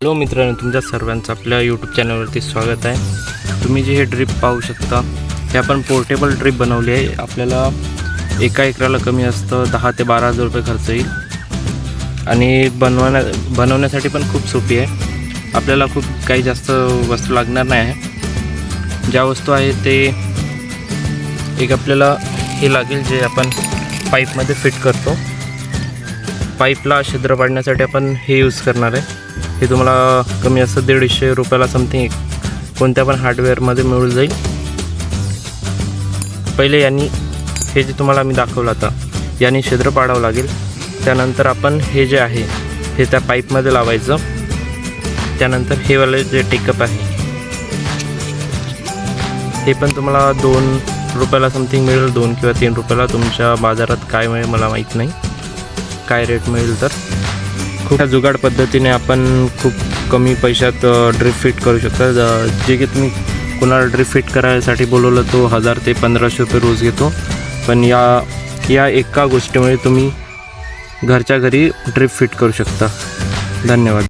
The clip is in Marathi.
हॅलो मित्रांनो, तुमच्या सर्वांचं आपल्या यूट्यूब चॅनलवरती स्वागत आहे। तुम्ही जे हे ड्रिप पाहू शकता, हे आपण पोर्टेबल ड्रिप बनवली आहे। आपल्याला एका एकराला कमी असतं 10 ते 12 हजार रुपये खर्च येईल आणि बनवण्यासाठी पण खूप सोपी आहे। आपल्याला खूप काही जास्त वस्तू लागणार नाही आहे। ज्या वस्तू आहे ते एक आपल्याला हे लागेल, जे आपण पाईपमध्ये फिट करतो। पाईपला छिद्र पाडण्यासाठी आपण हे यूज करणार आहे। हे तुम्हाला कमी असं 150 रुपयाला समथिंग कोणत्या पण हार्डवेअरमध्ये मिळून जाईल। पहिले यांनी हे जे तुम्हाला मी दाखवलं आता, यांनी छिद्र पाडावं लागेल। त्यानंतर आपण हे जे आहे हे त्या पाईपमध्ये लावायचं। त्यानंतर हे वाले जे टेकअप आहे हे पण तुम्हाला 2 रुपयाला समथिंग मिळेल, 2 किंवा 3 रुपयाला। तुमच्या बाजारात काय मिळेल मला माहीत नाही, काय रेट मिळेल। तर खूप जुगाड पद्धतीने आपण खूप कमी पैशात ड्रिप फिट करू शकता। जे की तुम्ही कोणाला ड्रिप फिट करायसाठी बोलवलं तो 1000 ते 1500 रुपये रोज घेतो, पण या एका गोष्टीमुळे तुम्ही घरच्या घरी ड्रिप फिट करू शकता। धन्यवाद।